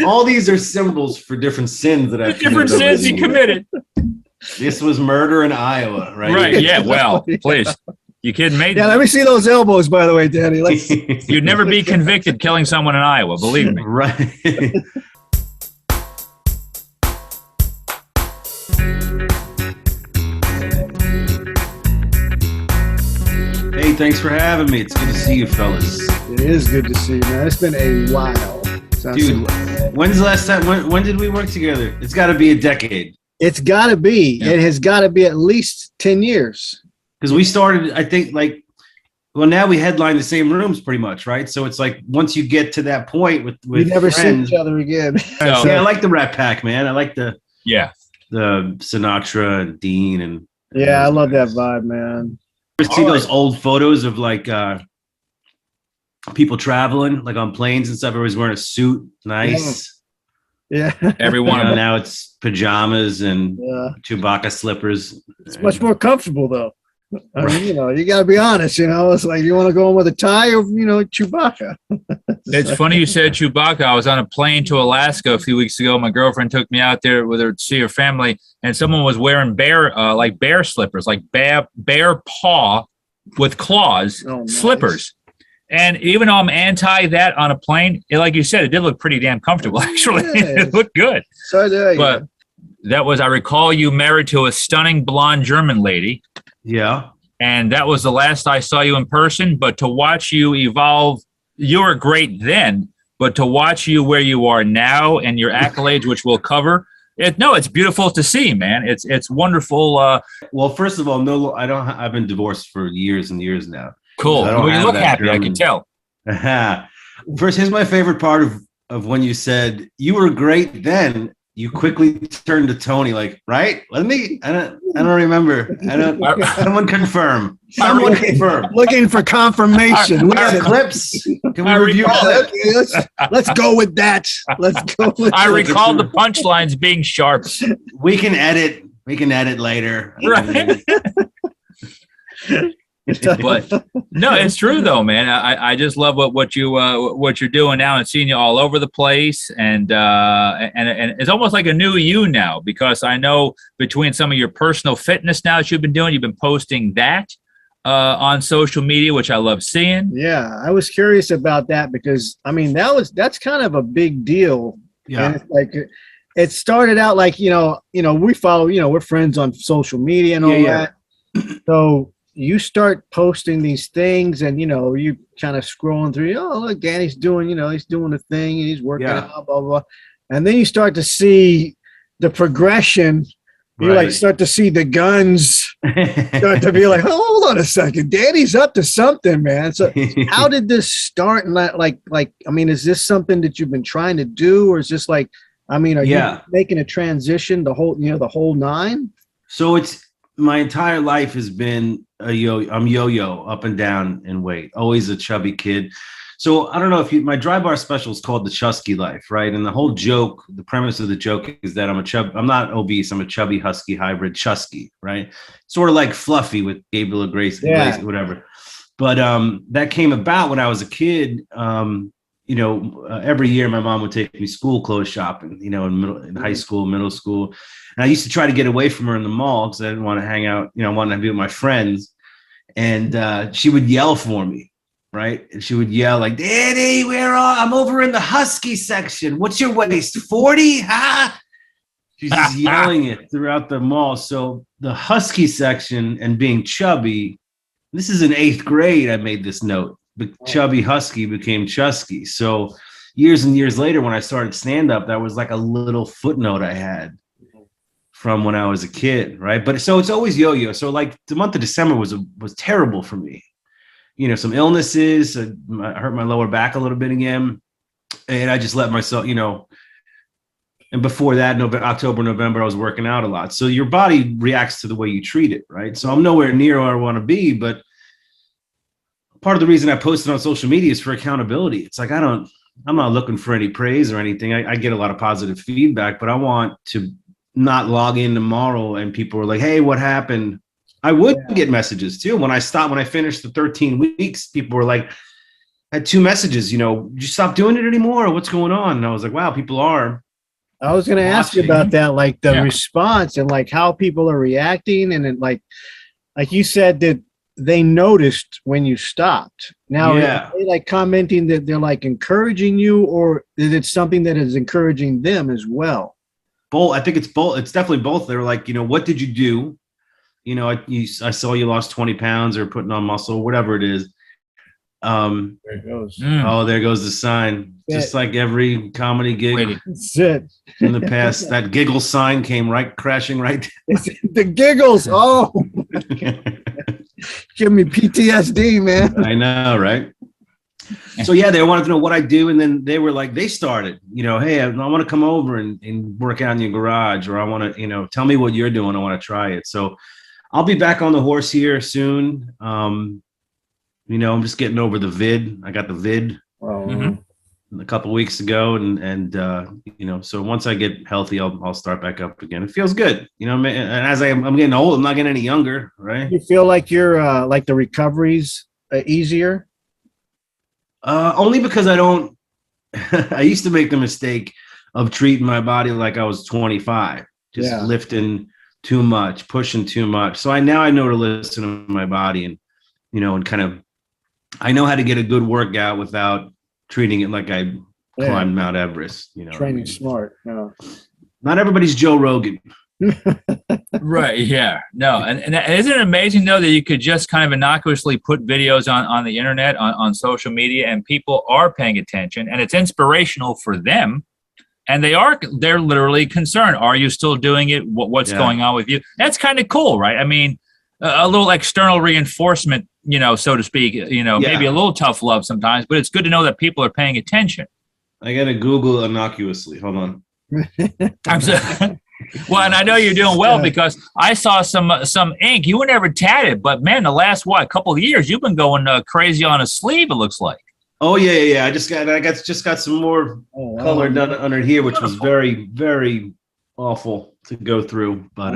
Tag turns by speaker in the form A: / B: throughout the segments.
A: All these are symbols for different sins that I've
B: different sins he committed.
A: This was murder in Iowa, right?
B: Right. Yeah. Well, please. You kidding me?
C: Yeah, let me see those elbows, by the way, Danny.
B: You'd never be convicted killing someone in Iowa, believe me.
A: Right. Hey, thanks for having me. It's good to see you, fellas.
C: It is good to see you, man. It's been a while.
A: Dude, when's the last time? When did we work together? It's got to be a decade.
C: It's got to be. Yeah. It has got to be at least 10 years.
A: Because we started, I think, now we headline the same rooms pretty much, right? So it's like once you get to that point with
C: we never see each other again.
A: Yeah, I like the Rat Pack, man. I like the Sinatra and Dean and
C: I love that vibe, man.
A: You see those old photos of people traveling like on planes and stuff. Everybody's wearing a suit, nice.
C: Yeah.
B: Everyone.
A: Now it's pajamas and Chewbacca slippers.
C: It's much more comfortable though. I mean, you got to be honest. It's like you want to go in with a tie or Chewbacca.
B: It's funny you said Chewbacca. I was on a plane to Alaska a few weeks ago. My girlfriend took me out there with her to see her family, and someone was wearing bear slippers, like bear paw with claws slippers. And even though I'm anti that on a plane, like you said, it did look pretty damn comfortable. Actually, it looked good.
C: So
B: but that was, I recall, you married to a stunning blonde German lady.
A: Yeah.
B: And that was the last I saw you in person. But to watch you evolve, you were great then. But to watch you where you are now and your accolades, which we'll cover, it's beautiful to see, man. It's wonderful.
A: Well, first of all, no, I don't. I've been divorced for years and years now.
B: Cool. Well, you look happy. German. I can tell.
A: First, here's my favorite part of when you said you were great then. You quickly turned to Tony, right? I don't remember. Someone confirm. Someone confirm.
C: Looking for confirmation.
A: We got clips. Can we review that?
C: Let's go with that.
B: I recall the punchlines being sharp.
A: We can edit later.
B: Right. But no, it's true though, man. I just love what you're doing now and seeing you all over the place, and it's almost like a new you now, because I know between some of your personal fitness now that you've been posting that on social media, which I love seeing.
C: Yeah, I was curious about that because that's kind of a big deal.
A: Yeah,
C: and it started out like we follow we're friends on social media and all that. So you start posting these things and, you kind of scrolling through, look, Danny's doing, he's doing the thing and he's working out, blah, blah. And then you start to see the progression. You start to see the guns start to be like, oh, hold on a second. Danny's up to something, man. So how did this start? And is this something that you've been trying to do? Or is this are you making a transition, the whole nine?
A: So my entire life has been I'm yo-yo up and down in weight, always a chubby kid. So I don't know if my dry bar special is called the Chusky Life, right? And the whole joke, the premise of the joke is that I'm not obese, I'm a chubby husky hybrid Chusky, right? Sort of like Fluffy with Gabriel Grace, whatever. But that came about when I was a kid. Every year my mom would take me school clothes shopping, in high school, middle school. And I used to try to get away from her in the mall because I didn't want to hang out, I wanted to be with my friends. And she would yell for me, right? And she would yell like, Danny, I'm over in the husky section. What's your waist, 40? Huh? She's just yelling it throughout the mall. So the husky section and being chubby, this is in 8th grade, I made this note. But chubby husky became Chusky. So years and years later, when I started stand-up, that was like a little footnote I had from when I was a kid, right? But so it's always yo-yo. So like the month of December was terrible for me. Some illnesses. I hurt my lower back a little bit again, and I just let myself, And before that, October, November, I was working out a lot. So your body reacts to the way you treat it, right? So I'm nowhere near where I want to be, but part of the reason I posted on social media is for accountability. It's like I'm not looking for any praise or anything. I get a lot of positive feedback, but I want to not log in tomorrow and people were like, hey, what happened? I would get messages too. When I finished the 13 weeks, people were like, had 2 messages, you know, did you stop doing it anymore? Or what's going on? And I was like, wow, people are.
C: I was going to ask you about that, like the response and like how people are reacting. And then like you said that they noticed when you stopped. Now, are they like commenting that they're like encouraging you, or is it something that is encouraging them as well?
A: Both. I think it's both. It's definitely both. They're like, you know, what did you do? You know, I saw you lost 20 pounds or putting on muscle, whatever it is.
C: There it goes.
A: Oh, there goes the sign. Just like every comedy gig
C: That's it.
A: in the past, that giggle sign came crashing right down.
C: The giggles. Oh, give me PTSD, man.
A: I know, right? So yeah, they wanted to know what I do, and then they were like, they started, you know, hey, I want to come over and work out in your garage, or I want to, you know, tell me what you're doing. I want to try it. So I'll be back on the horse here soon. You know, I'm just getting over the vid. I got the vid a couple of weeks ago, and you know, so once I get healthy, I'll start back up again. It feels good, you know. And as I'm getting old, I'm not getting any younger, right?
C: You feel like you're like the recovery's easier?
A: Only because I don't. I used to make the mistake of treating my body like I was 25, just lifting too much, pushing too much. So I know to listen to my body, and you know, and kind of. I know how to get a good workout without treating it like I climbed Mount Everest. You know,
C: training smart. No,
A: not everybody's Joe Rogan.
B: Right. Yeah. No. And isn't it amazing though that you could just kind of innocuously put videos on the internet, on social media, and people are paying attention, and it's inspirational for them. And they're literally concerned. Are you still doing it? What's going on with you? That's kind of cool, right? I mean, a little external reinforcement, you know, so to speak, you know, maybe a little tough love sometimes, but it's good to know that people are paying attention.
A: I got to Google innocuously. Hold on.
B: Well, and I know you're doing well because I saw some ink. You were never tatted, but man, the last couple of years, you've been going crazy on a sleeve. It looks like.
A: Oh yeah. I just got some more color done under here, which was very, very awful to go through. But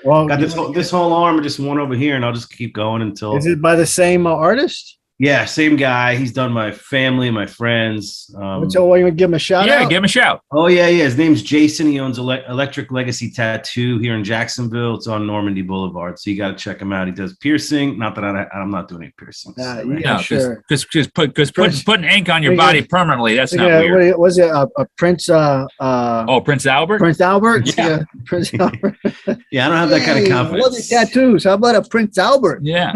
A: got this whole arm, just one over here, and I'll just keep going until.
C: Is it by the same artist?
A: Yeah, same guy. He's done my family, my friends.
C: So you want to give him a shout out?
B: Yeah, give him a shout.
A: Oh, yeah. His name's Jason. He owns Electric Legacy Tattoo here in Jacksonville. It's on Normandy Boulevard. So you got to check him out. He does piercing. Not that I'm not doing any piercings.
C: Sure.
B: Because putting ink on your body permanently, that's not weird.
C: Was it a Prince?
B: Prince Albert?
C: Prince Albert? Yeah. Prince Albert.
A: Yeah, I don't have that kind of confidence.
C: I love the tattoos. How about a Prince Albert?
B: Yeah.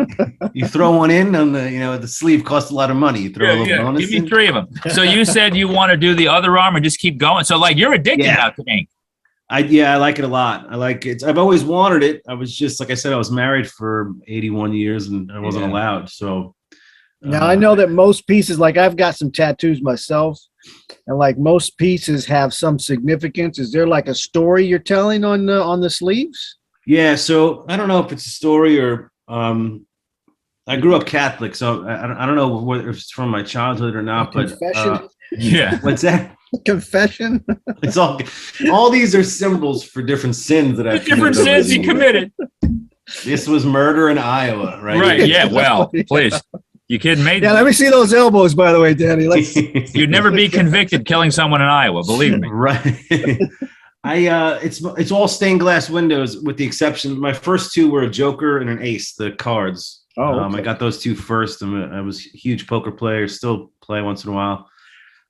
A: You throw one in on the sleeve costs a lot of money. You throw a little bonus.
B: Give me 3 of them. So you said you want to do the other arm and just keep going. So like you're addicted now to ink.
A: I like it a lot. I like it. I've always wanted it. I was just, like I said, I was married for 81 years and I wasn't allowed. So
C: now I know that most pieces, like I've got some tattoos myself, and like most pieces have some significance. Is there like a story you're telling on the sleeves? Yeah.
A: So I don't know if it's a story or I grew up Catholic, so I don't know whether it's from my childhood or not.
C: Confession.
A: But what's that?
C: Confession.
A: It's all these are symbols for different sins that I've
B: different sins he committed.
A: This was murder in Iowa, right?
B: Right. Yeah. Well, please. You kidding me?
C: Yeah. Let me see those elbows, by the way, Danny.
B: You'd never be convicted killing someone in Iowa. Believe me.
A: Right. It's all stained glass windows with the exception. My first 2 were a Joker and an Ace, the cards.
C: Oh, okay.
A: I got those 2 first. I was a huge poker player, still play once in a while.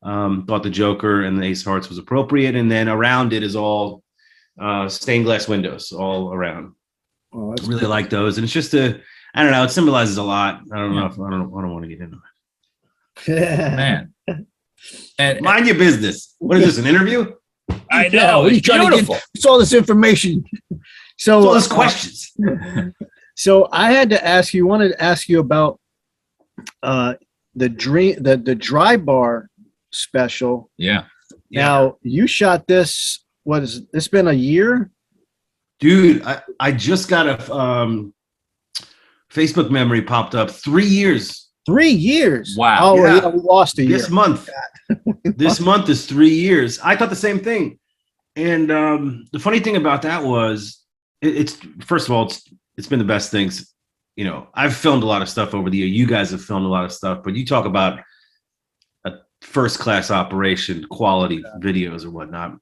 A: Thought the Joker and the Ace Hearts was appropriate. And then around it is all stained glass windows all around.
C: Oh,
A: I really like those. And it's just I don't know, it symbolizes a lot. I don't know if I don't want to get into it.
B: Man. And
A: mind your business. What is this, an interview?
B: I know. It's beautiful.
C: It's all this information. So
A: it's all these questions.
C: So I wanted to ask you about the dry bar special.
B: Yeah.
C: Now you shot this. It's been a year?
A: Dude, I just got a Facebook memory popped up. 3 years.
C: 3 years.
B: Wow.
C: Oh, yeah, we lost a year.
A: This month. This month is 3 years. I thought the same thing. And the funny thing about that was it's first of all, it's been the best things. You know, I've filmed a lot of stuff over the year. You guys have filmed a lot of stuff, but you talk about first class operation, quality videos or whatnot.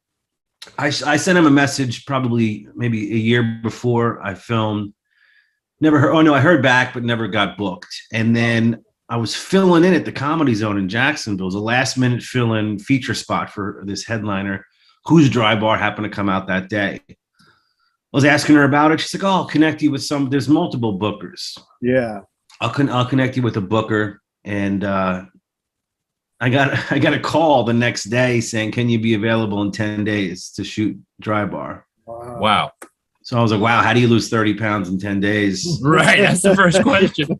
A: I sent him a message probably maybe a year before I filmed. Never heard. Oh no, I heard back, but never got booked. And then I was filling in at the Comedy Zone in Jacksonville. It was a last minute fill-in feature spot for this headliner whose dry bar happened to come out that day. I was asking her about it. She's like, "Oh, I'll connect you with some. There's multiple bookers.
C: Yeah,
A: I'll connect you with a booker." And I got a call the next day saying, "Can you be available in 10 days to shoot dry bar?"
B: Wow.
A: So I was like, "Wow, how do you lose 30 pounds in 10 days?"
B: Right. That's the first question.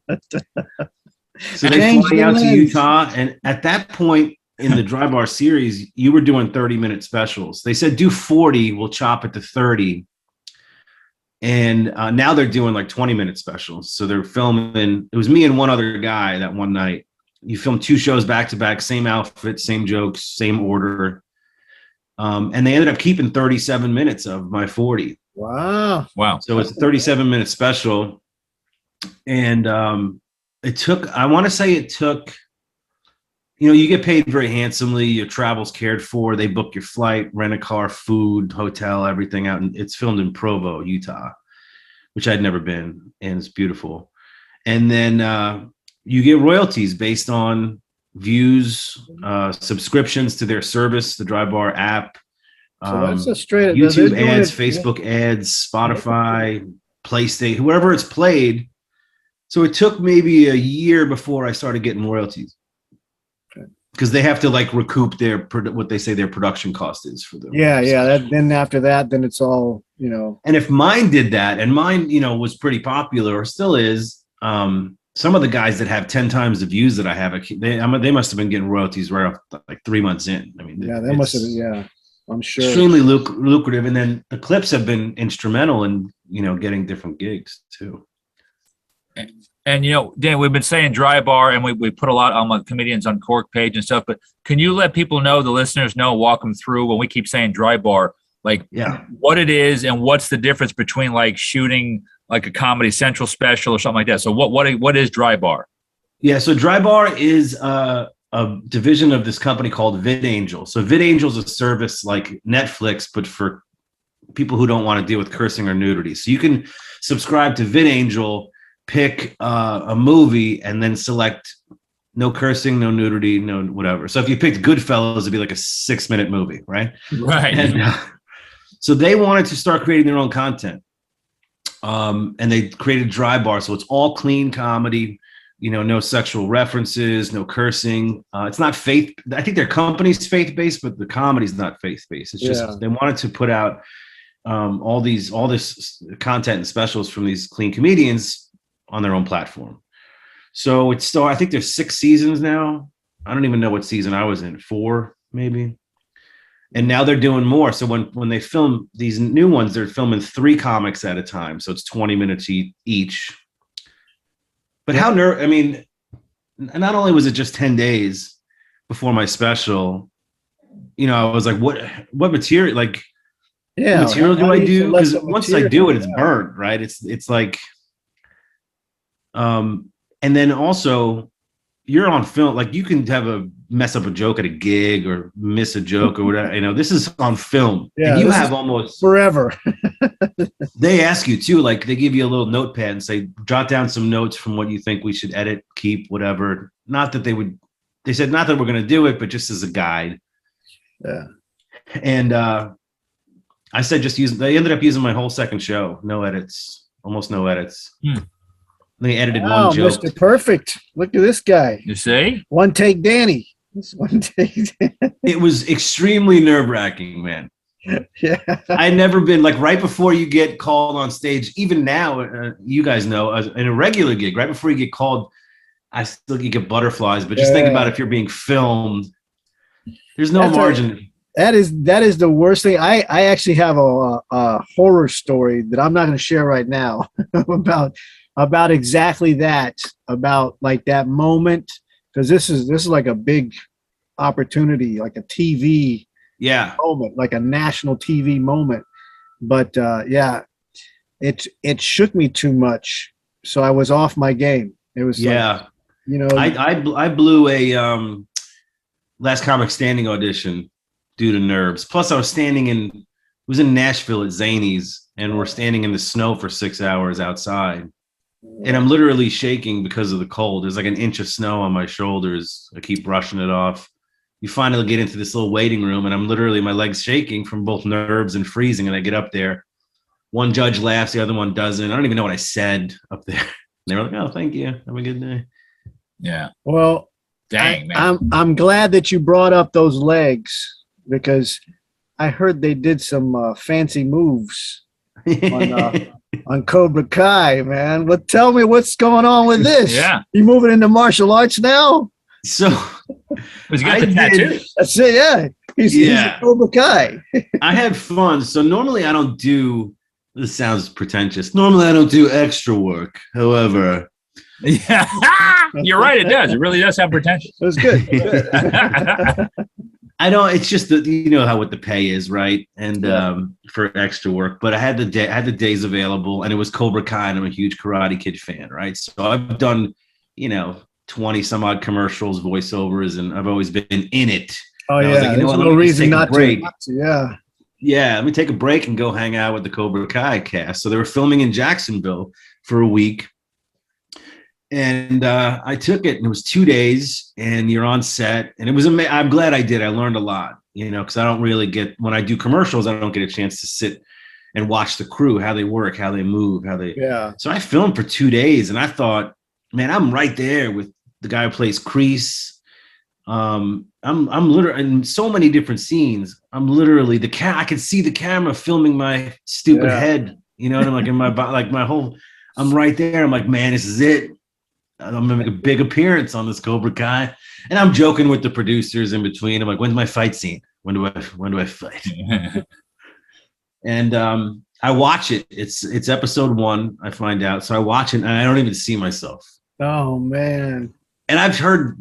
A: So they flew me out to Utah, and at that point in the dry bar series, you were doing 30-minute specials. They said do 40, we'll chop it to 30. And now they're doing like 20-minute specials. So they're filming. It was me and one other guy that one night. You film 2 shows back to back, same outfit, same jokes, same order. And they ended up keeping 37 minutes of my 40.
C: Wow.
A: So it's a 37-minute special. And I want to say it took, you get paid very handsomely. Your travel's cared for. They book your flight, rent a car, food, hotel, everything out. And it's filmed in Provo, Utah, which I'd never been. And it's beautiful. And then you get royalties based on views, subscriptions to their service, the Dry Bar app.
C: So that's a straight
A: YouTube ads, Facebook ads, Spotify, PlayStation, whoever it's played. So it took maybe a year before I started getting royalties. Because they have to like recoup what they say their production cost is for them.
C: Yeah. Then after that, then it's all,
A: And if mine did that, and mine, was pretty popular or still is, some of the guys that have 10 times the views that I have, they must have been getting royalties right off like 3 months in. I mean,
C: they must have been, yeah, I'm sure.
A: Extremely lucrative. And then the clips have been instrumental in, getting different gigs too.
B: And, Dan, we've been saying dry bar, and we put a lot on the comedians on Cork page and stuff, but can you let people know, the listeners know, walk them through when we keep saying dry bar, like what it is and what's the difference between like shooting like a Comedy Central special or something like that. So what is dry bar?
A: Yeah. So dry bar is a division of this company called VidAngel. So VidAngel is a service like Netflix, but for people who don't want to deal with cursing or nudity. So you can subscribe to VidAngel, pick a movie, and then select no cursing, no nudity, no whatever. So if you picked Goodfellas, it'd be like a 6-minute movie, right?
B: Right.
A: And, so they wanted to start creating their own content. And they created Dry Bar. So it's all clean comedy, no sexual references, no cursing. It's not faith. I think their company's faith-based, but the comedy's not faith-based. It's just, they wanted to put out all this content and specials from these clean comedians on their own platform. So it's still, I think there's 6 seasons now. I don't even know what season I was in, 4 maybe. And now they're doing more. So when they film these new ones, they're filming 3 comics at a time. So it's 20 minutes each. But not only was it just 10 days before my special, I was like, what material, like, what material do I do? Because once I do it, it's burnt, right? It's like, and then also you're on film, like you can mess up a joke at a gig or miss a joke or whatever. This is on film.
C: Yeah,
A: and you have almost
C: forever.
A: They ask you too, like they give you a little notepad and say, jot down some notes from what you think we should edit, keep, whatever. Not that they said not that we're going to do it, but just as a guide.
C: Yeah.
A: And I said they ended up using my whole second show. No edits, almost no edits. They edited one joke.
C: Mr. Perfect. Look at this guy.
B: You see?
C: One take Danny. One take.
A: It was extremely nerve-wracking, man.
C: Yeah.
A: I'd never been like right before you get called on stage. Even now, you guys know, in a regular gig, right before you get called, you get butterflies. But just think about if you're being filmed. There's no margin.
C: That is the worst thing. I actually have a horror story that I'm not going to share right now about exactly that, about like that moment, because this is like a big opportunity, like a TV moment, like a national TV moment. But it shook me too much, so I was off my game. It was
A: I blew a Last Comic Standing audition due to nerves. Plus, I was standing it was in Nashville at Zany's, and we're standing in the snow for 6 hours outside. And I'm literally shaking because of the cold. There's like an inch of snow on my shoulders. I keep brushing it off. You finally get into this little waiting room, and I'm literally, my legs shaking from both nerves and freezing. And I get up there. One judge laughs, the other one doesn't. I don't even know what I said up there. They were like, "Oh, thank you. Have a good day."
B: Yeah.
C: Well,
B: dang, man.
C: I'm glad that you brought up those legs, because I heard they did some fancy moves on Cobra Kai, man. Tell me what's going on with this?
B: Yeah.
C: You moving into martial arts now?
A: So
B: Was he got the tattoo?
C: That's it, yeah. He's a Cobra Kai.
A: I had fun. So normally I don't do, this sounds pretentious. Normally I don't do extra work. However,
B: yeah, you're right. It does. It really does sound pretentious.
C: It was good.
A: I don't. It's just that you know how what the pay is, right? And for extra work. But I had the days available, and it was Cobra Kai, and I'm a huge Karate Kid fan, right? So I've done, 20 some odd commercials, voiceovers, and I've always been in it.
C: Oh
A: and
C: yeah,
A: I was like,
C: there's no reason not to. Yeah.
A: Yeah, let me take a break and go hang out with the Cobra Kai cast. So they were filming in Jacksonville for a week. And I took it, and it was 2 days, and you're on set, and it was amazing. I'm glad I did. I learned a lot, because I don't really get, when I do commercials, I don't get a chance to sit and watch the crew, how they work, how they move, So I filmed for 2 days, and I thought, man, I'm right there with the guy who plays Kreese. I'm literally in so many different scenes. I'm literally I could see the camera filming my stupid head, and I'm like in my body, like my whole, I'm right there. I'm like, man, this is it. I'm gonna make a big appearance on this Cobra Kai, and I'm joking with the producers in between. I'm like, "When's my fight scene? When do I fight?" And I watch it. It's episode 1. I find out, so I watch it, and I don't even see myself.
C: Oh man!
A: And I've heard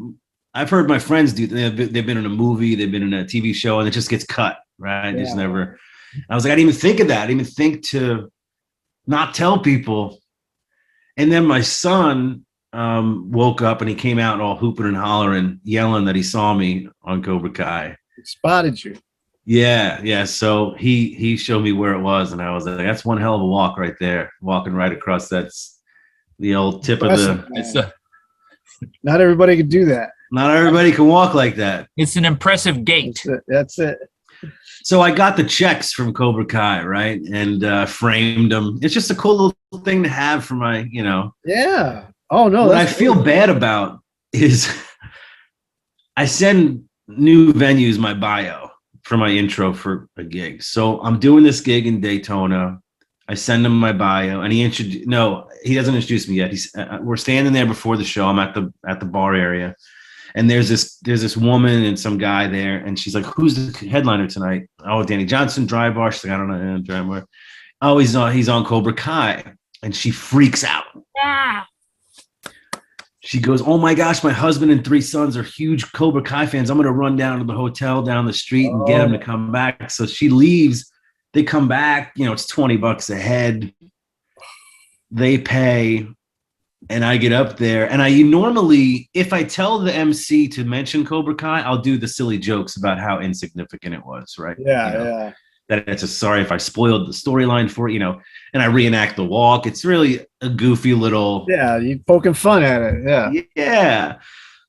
A: my friends do. They've been in a movie, they've been in a TV show, and it just gets cut. Right? Just never. I was like, I didn't even think of that. I didn't even think to not tell people. And then my son woke up, and he came out all hooping and hollering, yelling that he saw me on Cobra Kai.
C: He spotted you.
A: Yeah. So he showed me where it was, and I was like, that's one hell of a walk right there, walking right across. That's the old tip of the.
C: Not everybody can do that.
A: Not everybody can walk like that.
B: It's an impressive gait.
C: That's it.
A: So I got the checks from Cobra Kai, right, and framed them. It's just a cool little thing to have for my,
C: Yeah. Oh no.
A: What I feel bad about is I send new venues my bio for my intro for a gig. So I'm doing this gig in Daytona. I send him my bio, and he doesn't introduce me yet. We're standing there before the show. I'm at the bar area, and there's this woman and some guy there, and she's like, "Who's the headliner tonight?" "Oh, Danny Johnson, Dry Bar." She's like, "I don't know, Dry Bar." "Oh, he's on Cobra Kai," and she freaks out.
B: Ah.
A: She goes, "Oh my gosh, my husband and 3 sons are huge Cobra Kai fans. I'm going to run down to the hotel down the street and get them to come back." So she leaves. They come back, it's $20 a head. They pay, and I get up there. And I normally, if I tell the MC to mention Cobra Kai, I'll do the silly jokes about how insignificant it was, right?
C: Yeah.
A: That it's sorry if I spoiled the storyline for it, and I reenact the walk. It's really a goofy little.
C: Yeah, you poking fun at it. Yeah.
A: Yeah.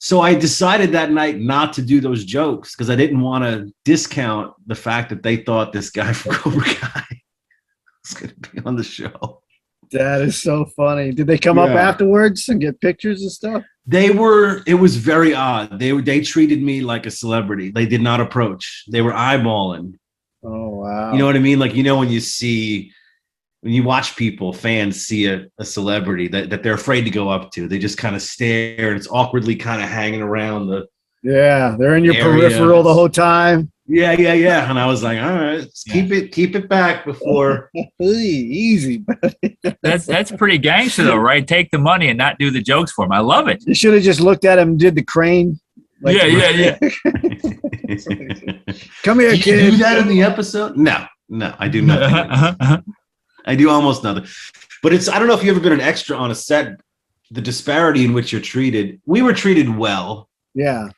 A: So I decided that night not to do those jokes because I didn't want to discount the fact that they thought this guy from Cobra Kai was going to be on the show.
C: That is so funny. Did they come up afterwards and get pictures and stuff?
A: It was very odd. They treated me like a celebrity. They did not approach. They were eyeballing.
C: Oh, wow.
A: You know what I mean? Like, when you watch fans see a celebrity that they're afraid to go up to, they just kind of stare, and it's awkwardly kind of hanging around
C: they're in your peripheral the whole time.
A: Yeah. And I was like, all right, keep it back before.
C: Easy.
B: That's pretty gangster though, right? Take the money and not do the jokes for him. I love it.
C: You should have just looked at him and did the crane.
B: Yeah.
C: Come here, kid.
A: You do that in the episode? No, I do nothing. I do almost nothing. But I don't know if you've ever been an extra on a set, the disparity in which you're treated. We were treated well.
C: Yeah.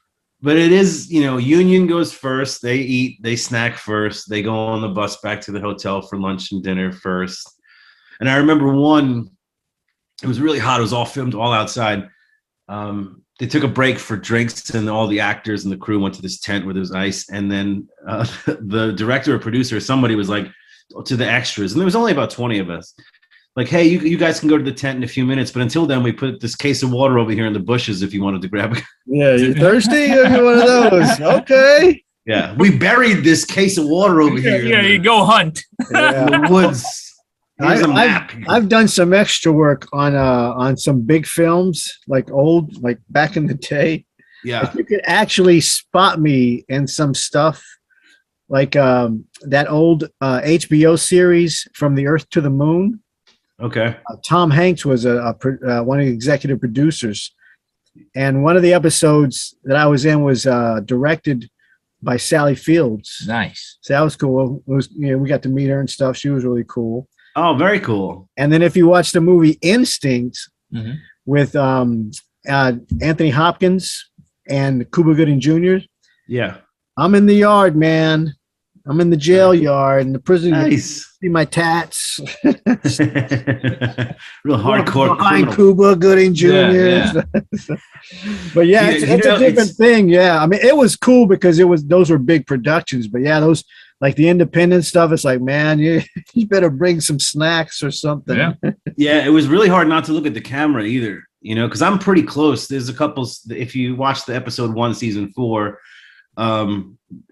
A: but it is, Union goes first. They eat, they snack first. They go on the bus back to the hotel for lunch and dinner first. And I remember it was really hot. It was all filmed all outside. They took a break for drinks, and all the actors and the crew went to this tent where there was ice. And then the director or producer, somebody was like to the extras, and there was only about 20 of us. Like, hey, you guys can go to the tent in a few minutes, but until then, we put this case of water over here in the bushes if you wanted to grab it.
C: Yeah, you thirsty? Give me one of those. Okay.
A: Yeah, we buried this case of water over here.
B: Yeah, you go hunt.
A: In the woods. Here's a map.
C: I've done some extra work on some big films, like back in the day.
A: Yeah.
C: If you could actually spot me in some stuff, like that old HBO series From the Earth to the Moon.
A: Okay.
C: Tom Hanks was one of the executive producers, and one of the episodes that I was in was directed by Sally Fields.
B: Nice.
C: So that was cool. It was, we got to meet her and stuff. She was really cool.
A: Oh, very cool.
C: And then if you watch the movie Instinct with Anthony Hopkins and Cuba Gooding Jr.
A: Yeah.
C: I'm in the yard, man. I'm in the jail yard in the prison.
A: Nice.
C: See my tats.
A: Real hardcore
C: Behind
A: criminal.
C: Cuba Gooding Jr.
B: Yeah.
C: But yeah, it's a different thing. Yeah. I mean, it was cool because those were big productions, but yeah, those like the independent stuff. It's like, man, you better bring some snacks or something.
B: Yeah.
A: Yeah. It was really hard not to look at the camera either, because I'm pretty close. There's a couple, if you watch the episode 1, season 4,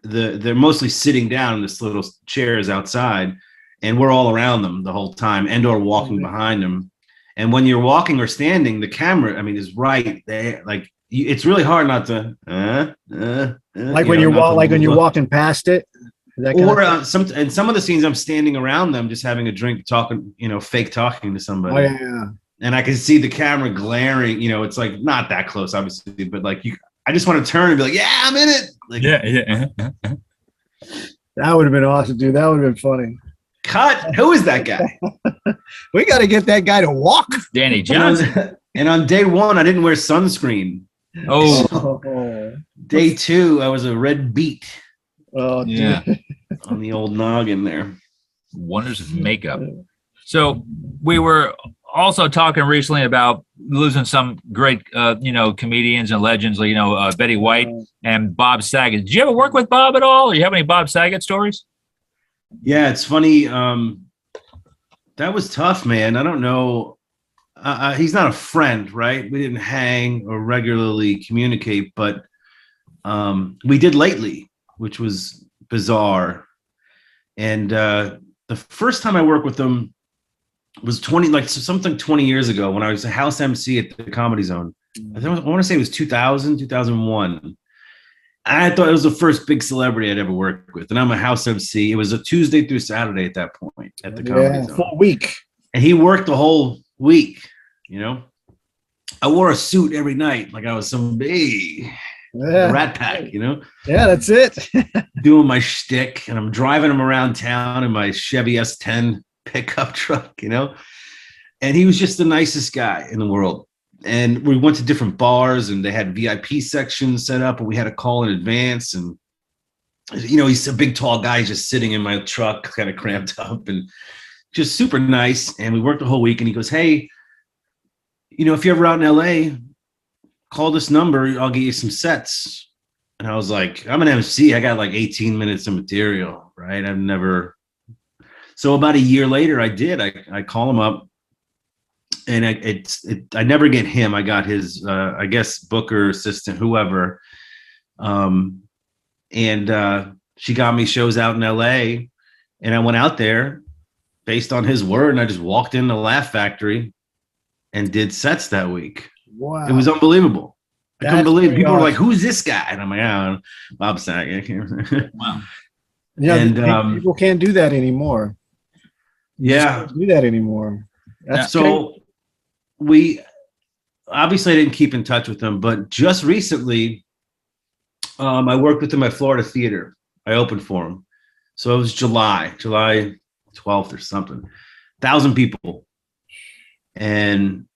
A: they're mostly sitting down in this little chairs outside, and we're all around them the whole time, and or walking behind them. And when you're walking or standing, the camera, I mean, is right there. Like it's really hard not to
C: when you're walking past it.
A: Or some of the scenes I'm standing around them just having a drink, talking, fake talking to somebody.
C: Oh, yeah.
A: And I can see the camera glaring, it's like not that close obviously, but like I just want to turn and be like, yeah, I'm in it. Like,
B: yeah.
C: That would have been awesome, dude. That would have been funny.
A: Cut. Who is that guy?
C: We got to get that guy to walk.
B: Danny Johnson.
A: And on day 1, I didn't wear sunscreen.
B: Oh.
A: Day 2, I was a red beet.
C: Oh,
B: yeah.
A: On the old noggin there.
B: Wonders of makeup. So we were also talking recently about losing some great, comedians and legends, like, Betty White and Bob Saget. Did you ever work with Bob at all? Or you have any Bob Saget stories?
A: Yeah, it's funny. That was tough, man. I don't know. He's not a friend, right? We didn't hang or regularly communicate, but we did lately, which was bizarre. And the first time I worked with him was 20 years ago when I was a house MC at the Comedy Zone. I want to say it was 2000, 2001. I thought it was the first big celebrity I'd ever worked with. And I'm a house MC. It was a Tuesday through Saturday at that point at the Comedy Zone.
C: Full week.
A: And he worked the whole week, I wore a suit every night like I was some big Rat Pack,
C: Yeah, that's it.
A: Doing my shtick, and I'm driving him around town in my Chevy S10 pickup truck, and he was just the nicest guy in the world. And we went to different bars, and they had VIP sections set up, and we had to call in advance. And he's a big tall guy just sitting in my truck, kind of cramped up, and just super nice. And we worked the whole week, and he goes, hey, if you're ever out in LA, call this number, I'll get you some sets. And I was like, I'm an MC. I got like 18 minutes of material, right? I've never. So about a year later, I did. I call him up, and I never get him. I got his, I guess, booker, assistant, whoever. And she got me shows out in LA, and I went out there based on his word, and I just walked in the Laugh Factory and did sets that week.
C: Wow.
A: It was unbelievable. I couldn't believe it. People were
C: awesome.
A: like, who's this guy? And I'm like, oh, Bob Saget.
B: Wow.
C: Yeah,
A: And
C: people can't do that anymore.
A: Yeah.
C: Do that anymore. That's
A: so we obviously didn't keep in touch with them, but just recently, I worked with him at Florida Theater. I opened for him. So it was July 12th or something. 1,000 people. And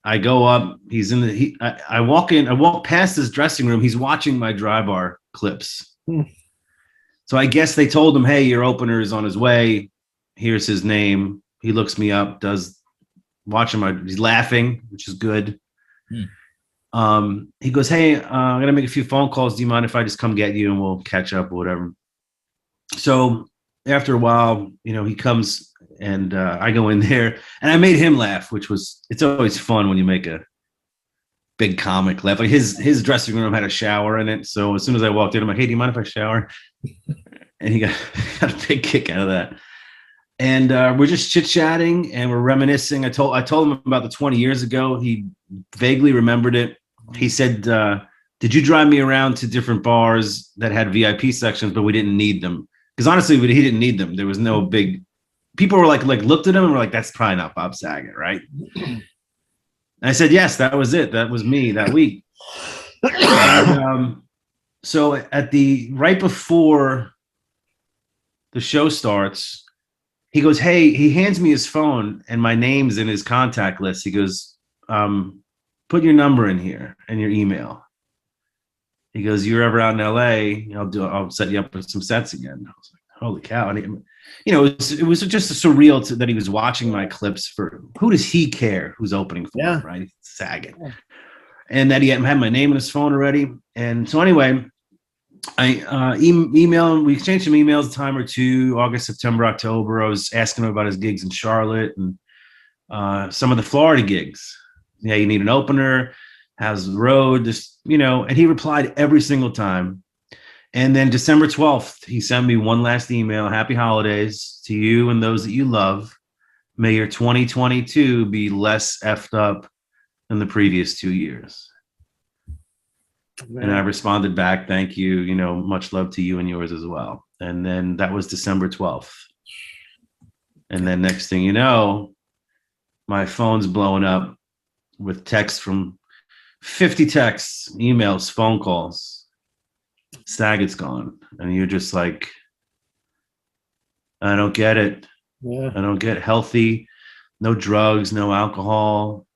A: I go up. He's in the. I walk in. I walk past his dressing room. He's watching my dry bar clips. So I guess they told him, "Hey, your opener is on his way. Here's his name." He looks me up. He's laughing, which is good. He goes, "Hey, I'm gonna make a few phone calls. Do you mind if I just come get you and we'll catch up or whatever?" So after a while, he comes and I go in there and I made him laugh, it's always fun when you make a big comic laugh. Like his dressing room had a shower in it. So as soon as I walked in, I'm like, "Hey, do you mind if I shower?" And he got a big kick out of that. And we're just chit-chatting and we're reminiscing. I told him about the 20 years ago. He vaguely remembered it. He said, "Did you drive me around to different bars that had VIP sections, but we didn't need them?" Because honestly, he didn't need them. There was no big. People were like looked at him and were like, "That's probably not Bob Saget, right?" And I said, "Yes, that was it. That was me that week." And, so right before the show starts, he goes, "Hey," he hands me his phone and my name's in his contact list. He goes, "Put your number in here and your email." He goes, "You're ever out in LA, I'll set you up with some sets again." I was like, holy cow. And it was just surreal that he was watching my clips. For who does he care who's opening for him, right? Saget. Yeah. And that he had my name in his phone already. And so anyway, I email him. We exchanged some emails a time or two, August, September, October. I was asking him about his gigs in Charlotte and some of the Florida gigs. Yeah, you need an opener. How's the road? And he replied every single time. And then December 12th, he sent me one last email. "Happy holidays to you and those that you love. May your 2022 be less effed up than the previous 2 years." Man. And I responded back, "Thank you. Much love to you and yours as well." And then that was December 12th. And then next thing you know, my phone's blowing up with texts from 50 texts, emails, phone calls. Saget's gone. And you're just like, I don't get it. Yeah. I don't get it. Healthy, no drugs, no alcohol,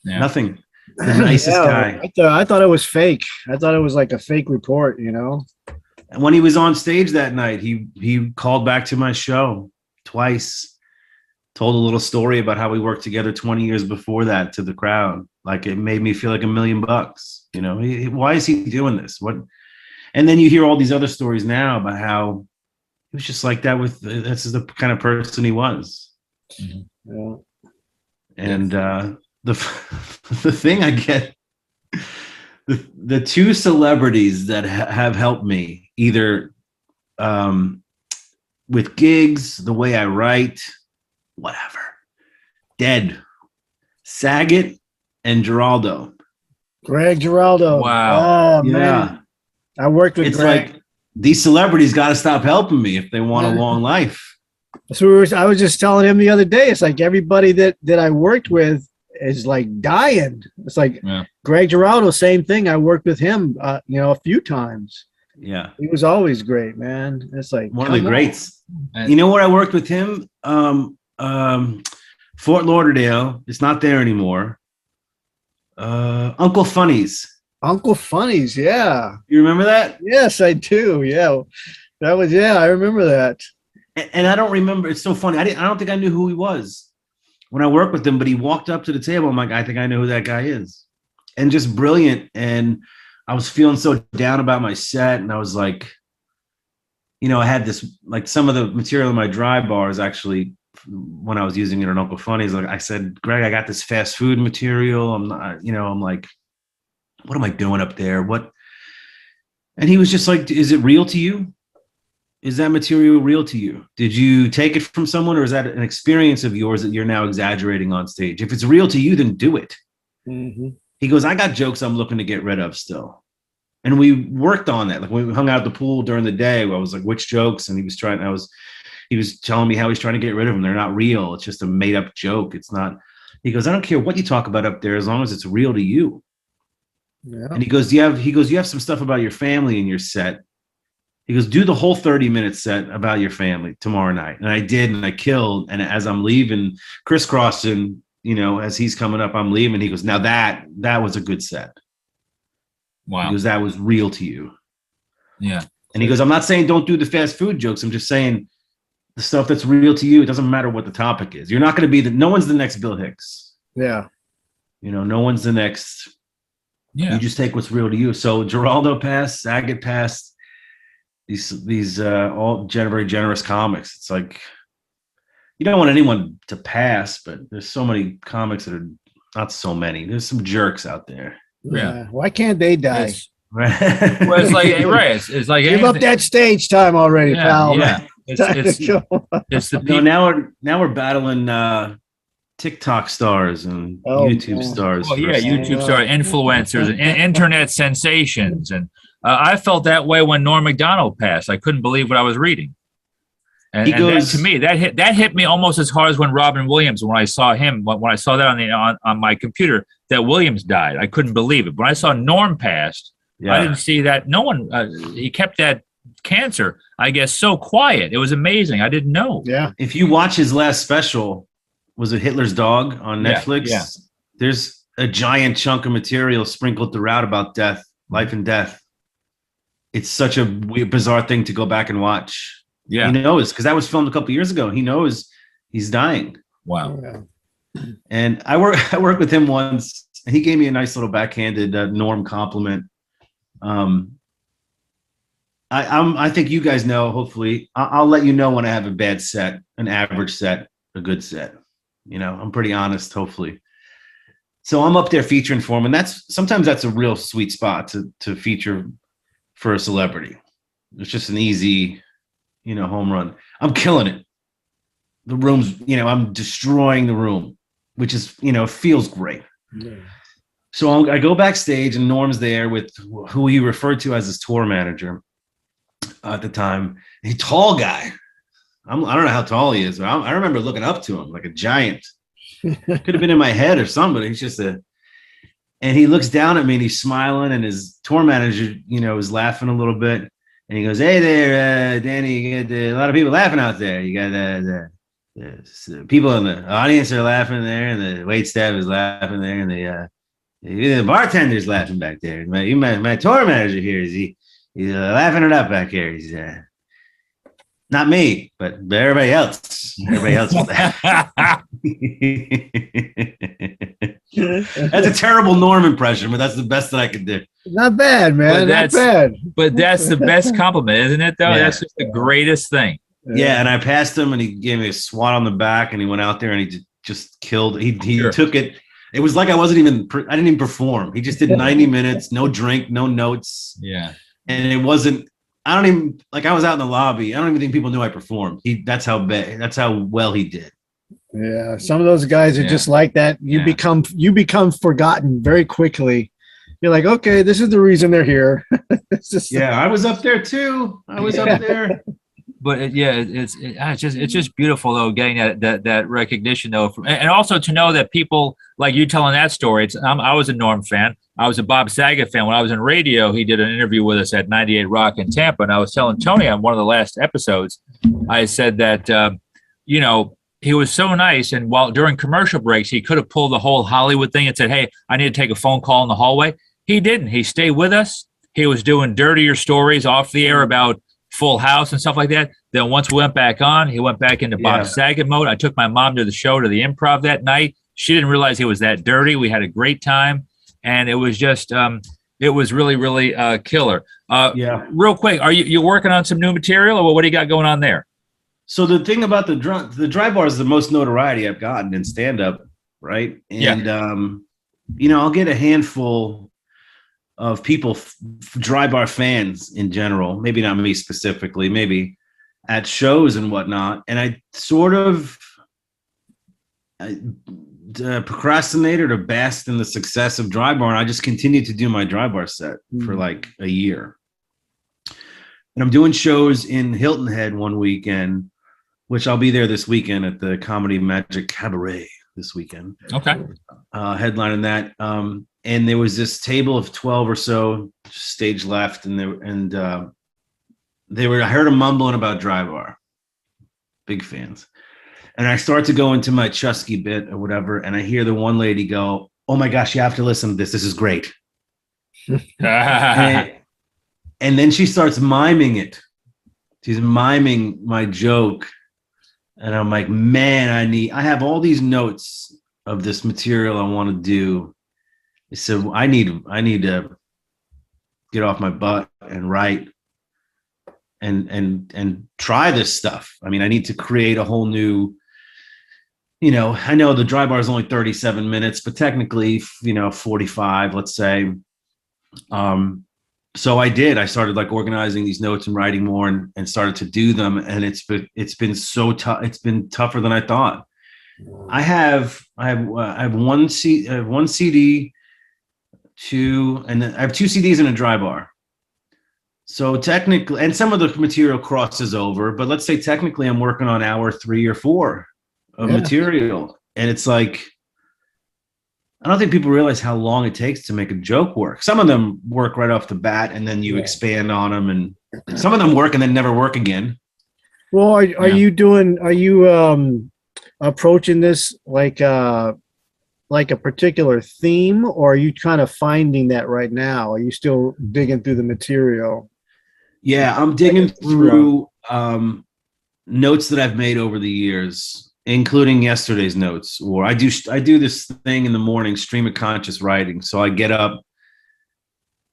A: nothing. The nicest guy.
C: I thought it was fake. I thought it was like a fake report,
A: And when he was on stage that night, he called back to my show twice, told a little story about how we worked together 20 years before that to the crowd. Like, it made me feel like $1 million. Why is he doing this? What? And then you hear all these other stories now about how he was just like that. This is the kind of person he was. Mm-hmm. Yeah. And the thing I get, the two celebrities that have helped me either with gigs, the way I write, whatever, dead. Saget and Giraldo.
C: Greg Giraldo.
B: Wow.
C: Oh, yeah. Man. I worked with Greg.
A: Like, these celebrities got to stop helping me if they want a long life.
C: So I was just telling him the other day, it's like everybody that I worked with is like dying. It's like Greg Giraldo, same thing. I worked with him, a few times.
A: Yeah.
C: He was always great, man. It's like
A: one of the greats. You know where I worked with him? Fort Lauderdale. It's not there anymore. Uncle Funny's.
C: Uncle Funny's, yeah.
A: You remember that?
C: Yes, I do. Yeah. I remember that.
A: And I don't remember. It's so funny. I don't think I knew who he was when I worked with him, but he walked up to the table. I'm like, I think I know who that guy is. And just brilliant. And I was feeling so down about my set. And I was like, I had this, like, some of the material in my dry bars actually, when I was using it on Uncle Funny's, like I said, "Greg, I got this fast food material. I'm not, I'm like, what am I doing up there? What?" And he was just like, "Is it real to you? Is that material real to you? Did you take it from someone, or is that an experience of yours that you're now exaggerating on stage? If it's real to you, then do it." Mm-hmm. He goes, "I got jokes I'm looking to get rid of still." And we worked on that. Like, when we hung out at the pool during the day, I was like, "Which jokes?" And he was telling me how he's trying to get rid of them. They're not real. It's just a made up joke. It's not. He goes, "I don't care what you talk about up there, as long as it's real to you." Yeah. And he goes, you have some stuff about your family in your set. He goes, "Do the whole 30-minute set about your family tomorrow night." And I did, and I killed. And as I'm leaving, crisscrossing, as he's coming up, I'm leaving. He goes, now that was a good set.
B: Wow.
A: Because that was real to you.
B: Yeah.
A: And he goes, I'm not saying don't do the fast food jokes. I'm just saying the stuff that's real to you. It doesn't matter what the topic is. You're not going to be no one's the next Bill Hicks.
C: Yeah.
A: No one's the next.
B: Yeah.
A: You just take what's real to you. So Geraldo passed, Saget passed, these all very generous comics. It's like, you don't want anyone to pass, but there's so many comics that are not so many. There's some jerks out there.
C: Yeah. Why can't they die?
A: Right.
B: Well, it's like it's like
C: give up that stage time already, pal.
B: Yeah. It's the
A: now we're battling TikTok stars and YouTube stars.
B: Oh yeah, YouTube stars, influencers, and internet sensations. And I felt that way when Norm Macdonald passed. I couldn't believe what I was reading. And to me, that hit me almost as hard as when Robin Williams, when I saw him, when I saw that on my computer, that Williams died. I couldn't believe it. When I saw Norm passed, I didn't see that. No one, he kept that cancer, I guess, so quiet. It was amazing. I didn't know.
C: Yeah.
A: If you watch his last special, was it Hitler's Dog on Netflix?
B: Yeah.
A: There's a giant chunk of material sprinkled throughout about death, life and death. It's such a weird, bizarre thing to go back and watch.
B: Yeah.
A: He knows, because that was filmed a couple years ago. He knows he's dying.
B: Wow.
C: Yeah.
A: And I worked with him once. He gave me a nice little backhanded Norm compliment. I think you guys know, hopefully. I'll let you know when I have a bad set, an average set, a good set. I'm pretty honest, hopefully. So I'm up there featuring for him, and sometimes that's a real sweet spot to feature for a celebrity. It's just an easy, home run. I'm killing it. The room's, I'm destroying the room, which is, feels great.
C: Yeah.
A: So I go backstage, and Norm's there with who he referred to as his tour manager at the time. A tall guy. I don't know how tall he is, but I remember looking up to him like a giant. Could have been in my head or something, but he's just and he looks down at me and he's smiling, and his tour manager, is laughing a little bit. And he goes, "Hey there, Danny, you got a lot of people laughing out there. You got the people in the audience are laughing there, and the wait staff is laughing there, and the bartender's laughing back there. My tour manager here, he's laughing it up back here. He's not me, but everybody else. Everybody else will laugh." That's a terrible Norm impression, but that's the best that I could do.
C: Not bad, man. Not bad.
B: But that's the best compliment, isn't it, though? Yeah. That's just the greatest thing.
A: Yeah, and I passed him, and he gave me a swat on the back, and he went out there, and he just killed. He took it. It was like I didn't even perform. He just did 90 minutes, no drink, no notes.
B: Yeah.
A: And it wasn't, I was out in the lobby. I don't even think people knew I performed. That's how well he did.
C: Yeah. Some of those guys are just like that. You become forgotten very quickly. You're like, okay, this is the reason they're here.
A: I was up there too. Up there.
B: But it's just beautiful though, getting that recognition though, and also to know that people like you telling that story. I was a Norm fan. I was a Bob Saget fan. When I was in radio, he did an interview with us at 98 Rock in Tampa, and I was telling Tony on one of the last episodes, I said that he was so nice, and during commercial breaks, he could have pulled the whole Hollywood thing and said, "Hey, I need to take a phone call in the hallway." He didn't. He stayed with us. He was doing dirtier stories off the air about Full House and stuff like that. Then once we went back on, he went back into Bob Saget mode. I took my mom to the show, to the Improv that night. She didn't realize he was that dirty. We had a great time, and it was just it was really, really killer. Real quick, are you working on some new material, or what do you got going on there?
A: So the thing about the dry bar is the most notoriety I've gotten in stand-up, right? And I'll get a handful of people, dry bar fans in general, maybe not me specifically, maybe at shows and whatnot. And I sort of procrastinated or basked in the success of dry bar. And I just continued to do my dry bar set for like a year. And I'm doing shows in Hilton Head one weekend, which I'll be there this weekend at the Comedy Magic Cabaret this weekend.
B: Okay.
A: Headlining that. And there was this table of 12 or so stage left, and I heard them mumbling about dry bar. Big fans. And I start to go into my Chusky bit or whatever, and I hear the one lady go, "Oh my gosh, you have to listen to this. This is great." and, and then she starts miming it. She's miming my joke. And I'm like, man, I have all these notes of this material I want to do. So I need to get off my butt and write and try this stuff. I mean, I need to create a whole new, I know the dry bar is only 37 minutes, but technically, 45, let's say. So I started like organizing these notes and writing more and started to do them. And it's been so tough. It's been tougher than I thought. I have one CD, and then I have 2 CDs in a dry bar. So technically, and some of the material crosses over, but let's say technically I'm working on hour 3 or 4 of material. And it's like, I don't think people realize how long it takes to make a joke work. Some of them work right off the bat, and then you expand on them, and some of them work and then never work again.
C: Well, are you approaching this like a particular theme, or are you kind of finding that right now? Are you still digging through the material?
A: Yeah, I'm digging through notes that I've made over the years, including yesterday's notes. Or I do this thing in the morning, stream of conscious writing. So I get up,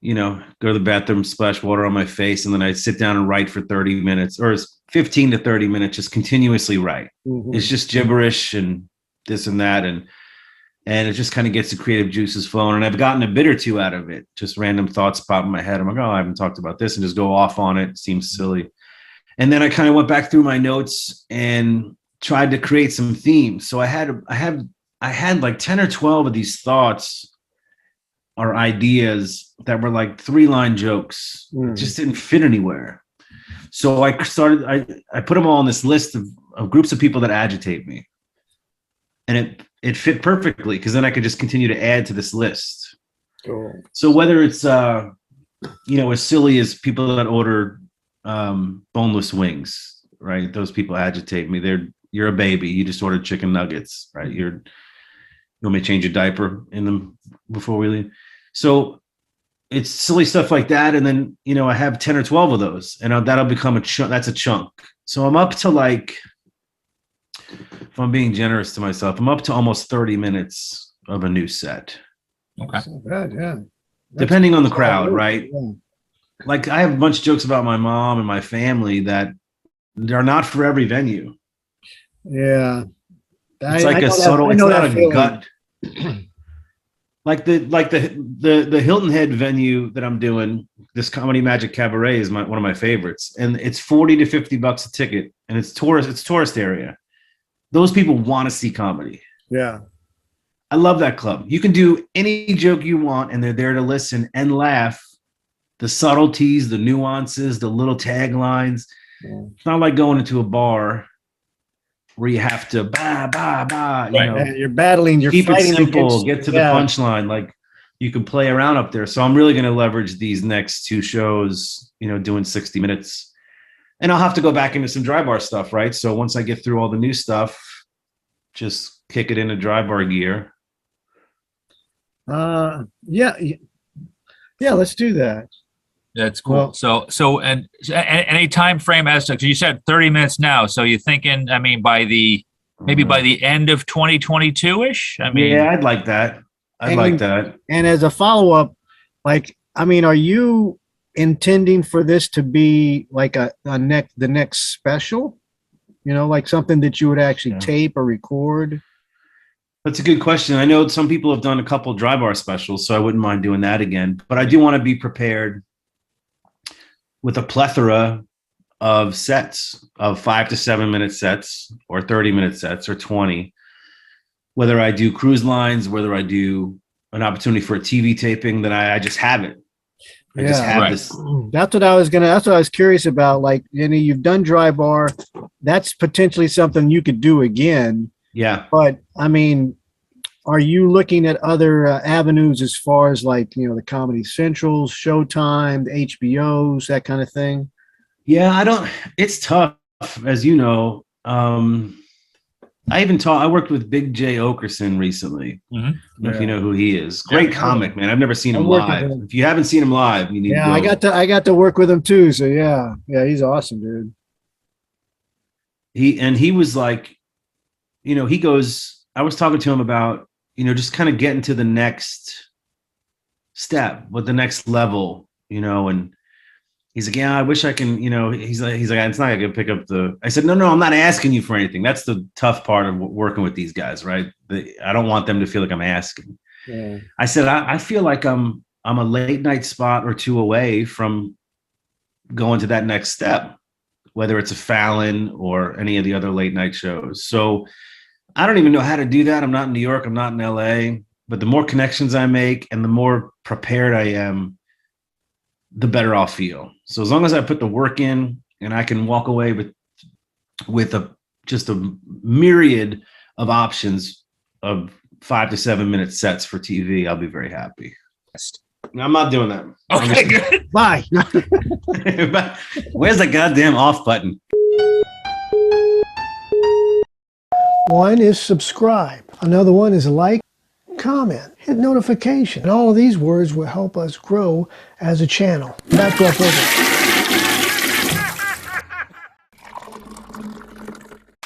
A: go to the bathroom, splash water on my face, and then I sit down and write for 30 minutes or 15 to 30 minutes, just continuously write. Mm-hmm. It's just gibberish and this and that. And it just kind of gets the creative juices flowing. And I've gotten a bit or 2 out of it. Just random thoughts pop in my head. I'm like, oh, I haven't talked about this, and just go off on it. It seems silly. And then I kind of went back through my notes and tried to create some themes. So I had like 10 or 12 of these thoughts or ideas that were like 3-line jokes. It just didn't fit anywhere. So I put them all on this list of groups of people that agitate me. And it fit perfectly, because then I could just continue to add to this list. Cool. So whether it's as silly as people that order boneless wings, right? Those people agitate me. You're a baby. You just ordered chicken nuggets, right? You want me to change your diaper in them before we leave? So it's silly stuff like that. And then, I have 10 or 12 of those, and that'll become that's a chunk. So I'm up to like, if I'm being generous to myself, I'm up to almost 30 minutes of a new set.
B: Okay.
C: That's not bad, yeah.
A: Depending on the crowd, right? Yeah. Like I have a bunch of jokes about my mom and my family that they're not for every venue.
C: Yeah.
A: It's like a subtle, it's not a gut. Like the Hilton Head venue that I'm doing, this Comedy Magic Cabaret is one of my favorites. And it's $40 to $50 a ticket, and it's tourist area. Those people want to see comedy.
C: Yeah.
A: I love that club. You can do any joke you want, and they're there to listen and laugh. The subtleties, the nuances, the little taglines. Yeah. It's not like going into a bar where you have to
C: you're battling, you're
A: keep
C: fighting
A: it simple, get to the punchline. Like you can play around up there. So I'm really going to leverage these next 2 shows, doing 60 minutes. And I'll have to go back into some dry bar stuff, right? So once I get through all the new stuff, just kick it into dry bar gear.
C: Yeah, let's do that.
B: That's cool. Well, and any time frame as to, you said 30 minutes now. So you're thinking, by the end of 2022-ish?
A: Yeah, I'd like that. Like that.
C: And as a follow-up, are you intending for this to be like the next special? Like something that you would actually tape or record?
A: That's a good question. I know some people have done a couple dry bar specials, so I wouldn't mind doing that again. But I do want to be prepared with a plethora of sets, of 5 to 7 minute sets, or 30-minute sets, or 20. Whether I do cruise lines, whether I do an opportunity for a TV taping, that I just have it. I just have this.
C: That's what I was curious about. Like, you've done dry bar. That's potentially something you could do again.
A: Yeah.
C: But are you looking at other avenues as far as the Comedy Centrals, Showtime, the HBOs, that kind of thing?
A: Yeah, it's tough, as you know. I worked with Big J Okerson recently.
B: Mhm.
A: I don't know if you
C: Yeah.
A: know who he is. Great
B: Yeah.
A: comic, man. I've never seen him
C: I'm working
A: live.
C: with him.
A: If you haven't seen him live, you need
C: Yeah,
A: to go.
C: I got to work with him too. So yeah, he's awesome, dude.
A: He was like, he goes, I was talking to him about, just kind of getting to the next step, what the next level, and he's like, yeah, I wish I can, he's like, it's not gonna pick up I said, no, I'm not asking you for anything. That's the tough part of working with these guys, right? I don't want them to feel like I'm asking.
C: Yeah.
A: I said, I feel like I'm a late night spot or two away from going to that next step, whether it's a Fallon or any of the other late night shows. So I don't even know how to do that. I'm not in New York. I'm not in LA. But the more connections I make and the more prepared I am, the better I'll feel. So as long as I put the work in and I can walk away with just a myriad of options of 5 to 7 minute sets for TV, I'll be very happy. I'm not doing that.
B: Okay, good.
C: Bye.
A: Where's the goddamn off button?
D: One is subscribe. Another one is like, comment, hit notification. And all of these words will help us grow as a channel. Back to our program.